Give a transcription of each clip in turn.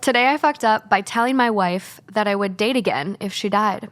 Today I fucked up by telling my wife that I would date again if she died.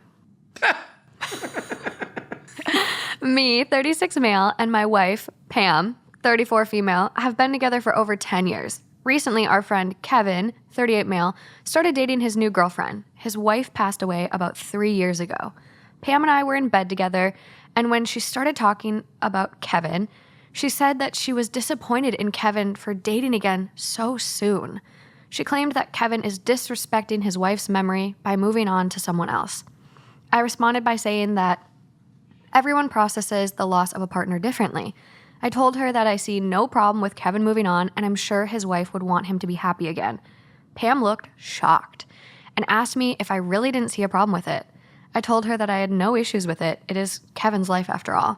Me, 36 male, and my wife, Pam, 34 female, have been together for over 10 years. Recently, our friend Kevin, 38 male, started dating his new girlfriend. His wife passed away about 3 years ago. Pam and I were in bed together, and when she started talking about Kevin, she said that she was disappointed in Kevin for dating again so soon. She claimed that Kevin is disrespecting his wife's memory by moving on to someone else. I responded by saying that everyone processes the loss of a partner differently. I told her that I see no problem with Kevin moving on, and I'm sure his wife would want him to be happy again. Pam looked shocked and asked me if I really didn't see a problem with it. I told her that I had no issues with it. It is Kevin's life after all.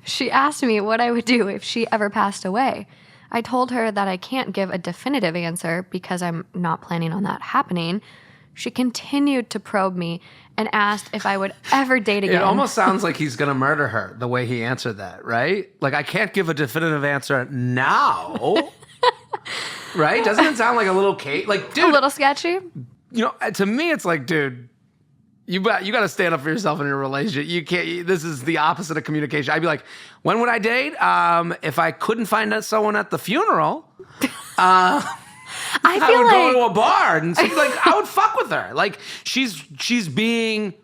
She asked me what I would do if she ever passed away. I told her that I can't give a definitive answer because I'm not planning on that happening. She continued to probe me and asked if I would ever date again. It almost sounds like he's going to murder her the way he answered that, right? Like, I can't give a definitive answer now. Right? Doesn't it sound like a little Kate? Like, dude. A little sketchy? You know, to me, it's like, dude, you got to stand up for yourself in your relationship. You can't. This is the opposite of communication. I'd be like, when would I date? If I couldn't find someone at the funeral, I would go to a bar and see, like, I would fuck with her. Like, she's being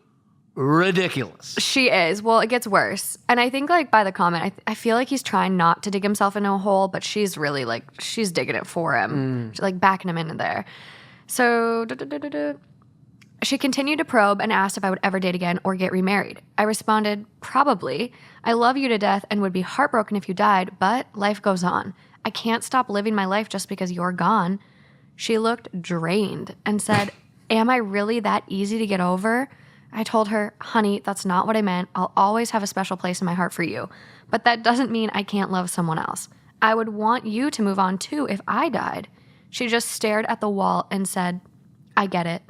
ridiculous. She is. Well, it gets worse. And I think, like, by the comment, I feel like he's trying not to dig himself into a hole, but she's really, like, she's digging it for him. She's, like, backing him into there. So, she continued to probe and asked if I would ever date again or get remarried. I responded, probably. I love you to death and would be heartbroken if you died, but life goes on. I can't stop living my life just because you're gone. She looked drained and said, am I really that easy to get over? I told her, honey, that's not what I meant. I'll always have a special place in my heart for you. But that doesn't mean I can't love someone else. I would want you to move on too if I died. She just stared at the wall and said, I get it.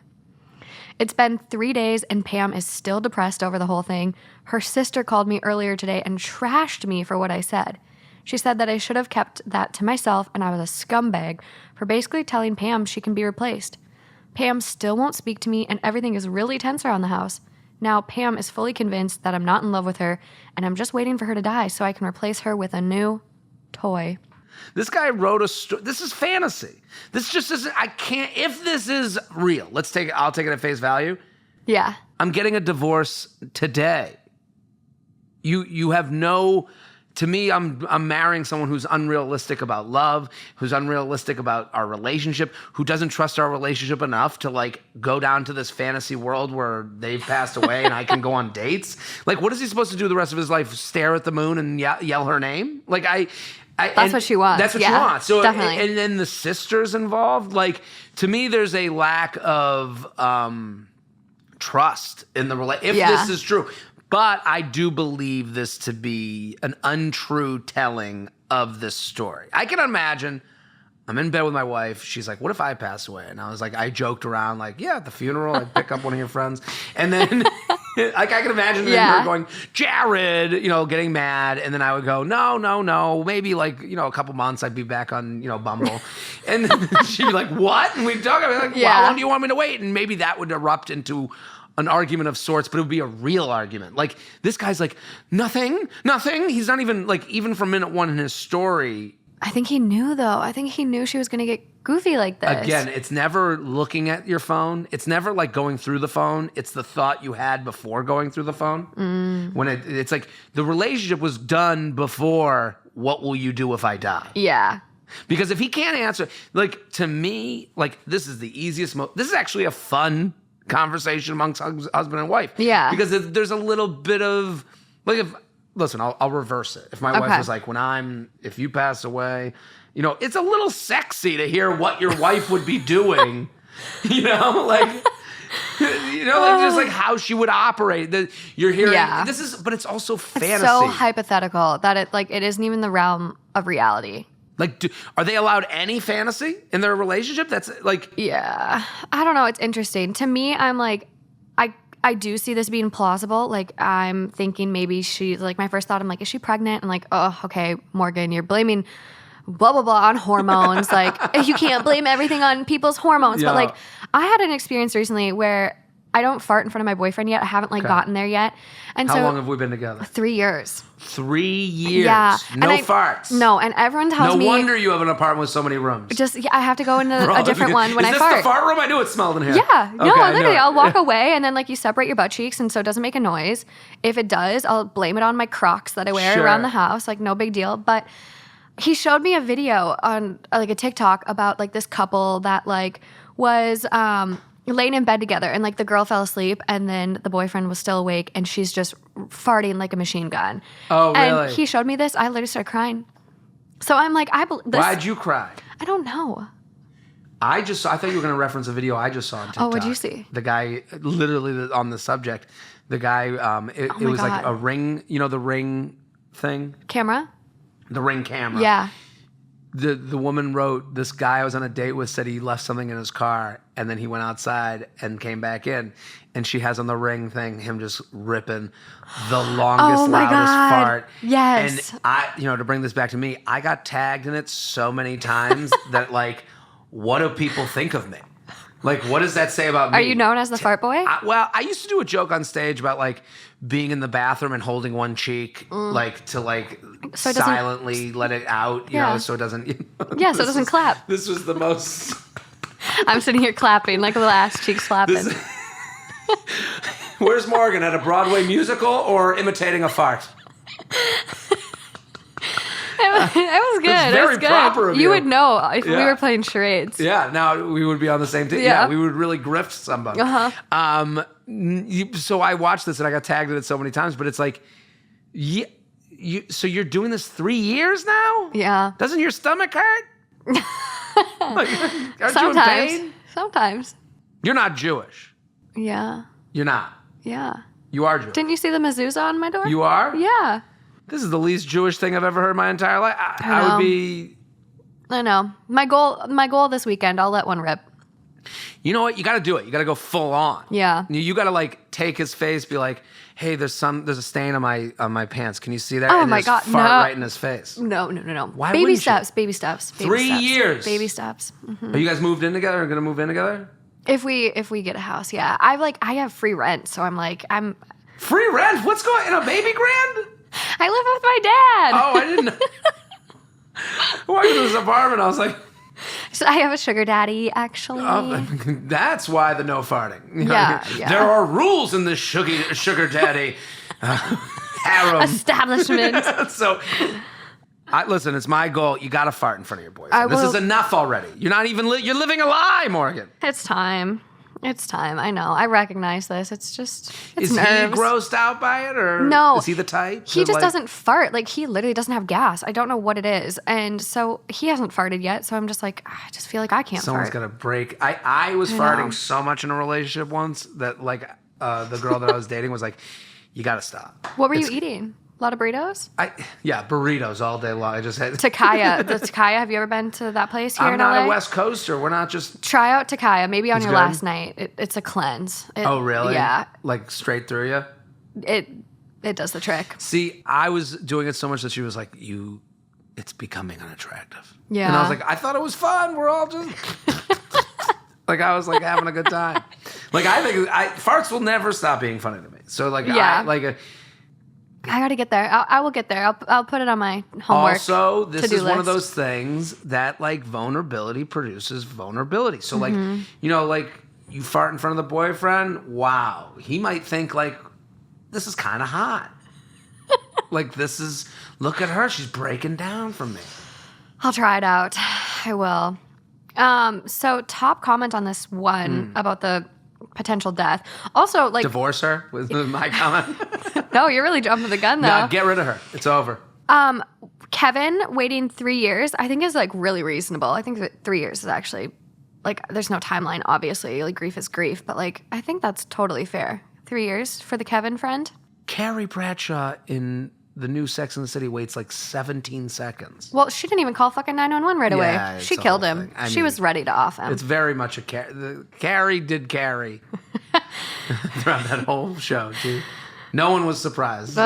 It's been 3 days and Pam is still depressed over the whole thing. Her sister called me earlier today and trashed me for what I said. She said that I should have kept that to myself and I was a scumbag for basically telling Pam she can be replaced. Pam still won't speak to me and everything is really tense around the house. Now Pam is fully convinced that I'm not in love with her and I'm just waiting for her to die so I can replace her with a new toy. This guy wrote a story. This is fantasy. This just isn't, I can't, if this is real, I'll take it at face value. Yeah. I'm getting a divorce today. You have no, to me, I'm marrying someone who's unrealistic about love, who's unrealistic about our relationship, who doesn't trust our relationship enough to, like, go down to this fantasy world where they've passed away and I can go on dates. Like, what is he supposed to do the rest of his life? Stare at the moon and yell her name? Like, that's what she wants. That's what she wants. So, definitely. And then the sisters involved. Like, to me, there's a lack of trust in the relationship. If this is true. But I do believe this to be an untrue telling of this story. I can imagine I'm in bed with my wife. She's like, what if I pass away? And I was like, I joked around like, yeah, at the funeral, I'd pick up one of your friends. And then like I can imagine her going, Jared, getting mad. And then I would go, no. Maybe like, a couple months I'd be back on, Bumble. And then she'd be like, what? And we'd talk. I'd be like, well, how long do you want me to wait? And maybe that would erupt into an argument of sorts, but it would be a real argument. Like, this guy's like, nothing. He's not even, like, even from minute one in his story. I think he knew, though. I think he knew she was going to get goofy like this. Again, it's never looking at your phone. It's never, like, going through the phone. It's the thought you had before going through the phone. When it's like, the relationship was done before, what will you do if I die? Yeah. Because if he can't answer, like, to me, like, this is the easiest, this is actually a fun conversation amongst husband and wife. Yeah. Because there's a little bit of, like, listen, I'll reverse it. If my wife was like, if you pass away, it's a little sexy to hear what your wife would be doing, like, just like how she would operate. You're hearing, but it's also fantasy. It's so hypothetical that it isn't even the realm of reality. Like, are they allowed any fantasy in their relationship? That's like... Yeah. I don't know. It's interesting. To me, I'm like, I do see this being plausible. Like, I'm thinking maybe she's, like, my first thought, I'm like, is she pregnant? And like, oh, okay, Morgan, you're blaming blah, blah, blah on hormones. Like, you can't blame everything on people's hormones. Yeah. But like, I had an experience recently where I don't fart in front of my boyfriend yet. I haven't like gotten there yet. And How long have we been together? 3 years. 3 years. Yeah. No farts. No, and everyone tells me. No wonder you have an apartment with so many rooms. I have to go into a different one when I fart. Is this the fart room? I knew it smelled in here. Yeah. No, Okay, literally, I'll walk away and then like you separate your butt cheeks and so it doesn't make a noise. If it does, I'll blame it on my Crocs that I wear around the house. Like no big deal. But he showed me a video on like a TikTok about like this couple that like was laying in bed together and like the girl fell asleep and then the boyfriend was still awake and she's just farting like a machine gun. Oh, really? And he showed me this. I literally started crying. So I'm like, Why'd you cry? I don't know. I thought you were going to reference a video I just saw on TikTok. Oh, what'd you see? The guy, literally on the subject, the guy, it was like a ring, you know, the ring thing? Camera? The ring camera. Yeah. The woman wrote, this guy I was on a date with said he left something in his car and then he went outside and came back in and she has on the ring thing him just ripping the longest, loudest fart. Yes. And I, to bring this back to me, I got tagged in it so many times that like, what do people think of me? Like, what does that say about me? Are you known as the fart boy? I used to do a joke on stage about like being in the bathroom and holding one cheek, like to like so silently let it out, you know, so it doesn't. Yeah, so it doesn't clap. This was the most. I'm sitting here clapping like the last cheek's clapping. Where's Morgan, at a Broadway musical or imitating a fart? It was good. It's very it was good. proper of you. You would know if we were playing charades. Yeah, now we would be on the same team. Yeah, we would really grift somebody. So I watched this and I got tagged in it so many times, but it's like, so you're doing this 3 years now? Yeah. Doesn't your stomach hurt? Aren't you in pain? Sometimes. You're not Jewish. Yeah. You're not. Yeah. You are Jewish. Didn't you see the mezuzah on my door? You are? Yeah. This is the least Jewish thing I've ever heard in my entire life. I would be. I know. My goal this weekend, I'll let one rip. You know what? You got to do it. You got to go full on. Yeah. You got to like take his face, be like, "Hey, there's a stain on my pants. Can you see that?" Oh and my God! fart right in his face. No. Why baby wouldn't steps, you? baby steps. 3 years. Baby steps. Mm-hmm. Are you guys moved in together? Or gonna move in together? If we get a house, yeah. I have free rent, so I'm free rent. What's going in a baby grand? I live with my dad. Oh, I didn't know. I walked into this apartment. I was like, so I have a sugar daddy, actually. Oh, that's why the no farting. Yeah. There are rules in this sugar daddy harem establishment. So, listen, it's my goal. You got to fart in front of your boyfriend. This is enough already. You're not even. You're living a lie, Morgan. It's time. I know. I recognize this. It's Is nerves. he grossed out by it, or no? Is he the type? He just doesn't fart. Like he literally doesn't have gas. I don't know what it is, and so he hasn't farted yet. So I'm just like, I just feel like I can't. Someone's got to break. I was farting so much in a relationship once that like the girl that I was dating was like, you got to stop. What were you eating? A lot of burritos? Burritos all day long. I just had Takaya. The Takaya. Have you ever been to that place here in LA? I'm not a West Coaster. We're not just. Try out Takaya. Maybe on your good? last night. It's a cleanse. Oh really? Yeah. Like straight through you. It does the trick. See, I was doing it so much that she was like, it's becoming unattractive. Yeah. And I was like, I thought it was fun. We're all just. Like I was like having a good time. Like I think farts will never stop being funny to me. So like I got to get there. I will get there. I'll put it on my homework. Also, this is one of list. those things that like vulnerability produces vulnerability. So like, like you fart in front of the boyfriend. Wow. He might think like, this is kind of hot. Like look at her. She's breaking down from me. I'll try it out. I will. So top comment on this one about the potential death. Also, like divorce her was my comment. No, you're really jumping the gun though. No, get rid of her. It's over. Kevin waiting 3 years, I think is like really reasonable. I think that 3 years is actually like there's no timeline, obviously. Like grief is grief, but like I think that's totally fair. 3 years for the Kevin friend. Carrie Bradshaw in the new Sex and the City waits like 17 seconds. Well, she didn't even call fucking 911 right away. She killed him. She was ready to off him. It's very much a Carrie did Carrie throughout that whole show, too. No one was surprised.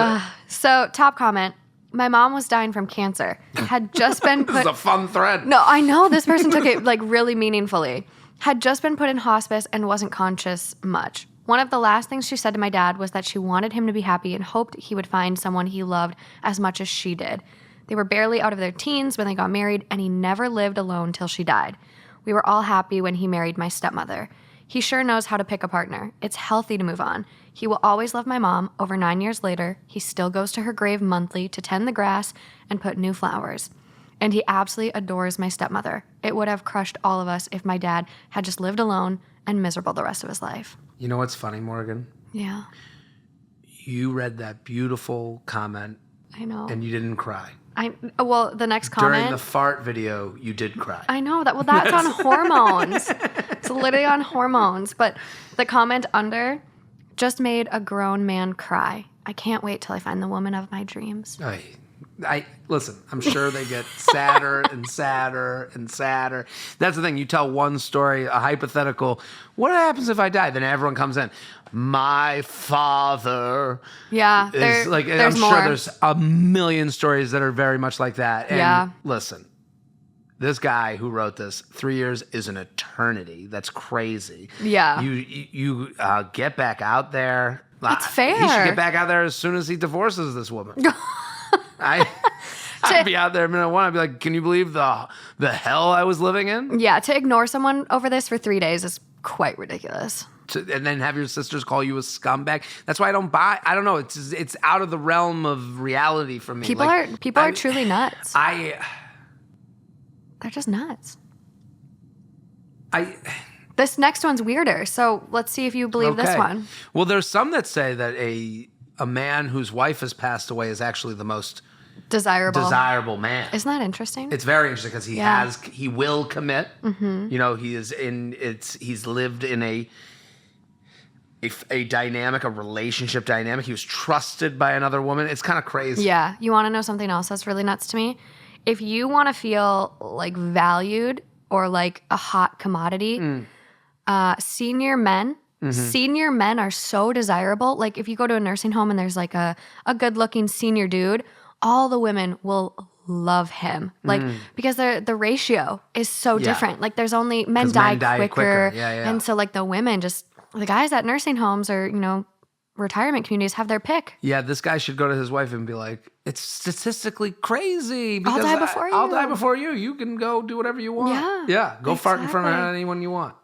So, top comment. My mom was dying from cancer. Had just been This is a fun thread. No, I know this person took it like really meaningfully. Had just been put in hospice and wasn't conscious much. One of the last things she said to my dad was that she wanted him to be happy and hoped he would find someone he loved as much as she did. They were barely out of their teens when they got married, and he never lived alone till she died. We were all happy when he married my stepmother. He sure knows how to pick a partner. It's healthy to move on. He will always love my mom. Over 9 years later, he still goes to her grave monthly to tend the grass and put new flowers. And he absolutely adores my stepmother. It would have crushed all of us if my dad had just lived alone and miserable the rest of his life. You know what's funny, Morgan? Yeah. You read that beautiful comment. I know. And you didn't cry. Well, the next comment. During the fart video, you did cry. I know that. Well, that's on hormones. It's literally on hormones. But the comment under just made a grown man cry. I can't wait till I find the woman of my dreams. I listen, I'm sure they get sadder and sadder and sadder. That's the thing. You tell one story, a hypothetical. What happens if I die? Then everyone comes in. My father. Yeah, is like. There's I'm more. sure there's a million stories that are very much like that. And yeah. Listen, this guy who wrote this, 3 years is an eternity. That's crazy. Yeah. You get back out there. That's fair. He should get back out there as soon as he divorces this woman. I'd be out there minute one. I'd be like, can you believe the hell I was living in? Yeah, to ignore someone over this for 3 days is quite ridiculous. And then have your sisters call you a scumbag. That's why I don't buy. I don't know. It's out of the realm of reality for me. People are truly nuts. They're just nuts. This next one's weirder. So let's see if you believe this one. Well, there's some that say that a man whose wife has passed away is actually the most desirable man. Isn't that interesting? It's very interesting because he will commit. Mm-hmm. You know, he's lived in a dynamic, a relationship dynamic. He was trusted by another woman. It's kind of crazy. Yeah. You want to know something else that's really nuts to me? If you want to feel like valued or like a hot commodity, senior men. Mm-hmm. Senior men are so desirable. Like if you go to a nursing home and there's like a good-looking senior dude, all the women will love him. Like because the ratio is so different. Like there's only men die quicker. Yeah. And so like the women the guys at nursing homes or, retirement communities have their pick. Yeah, this guy should go to his wife and be like, it's statistically crazy because I'll die before you. I'll die before you. You can go do whatever you want. Yeah. Yeah. Go fart in front of anyone you want.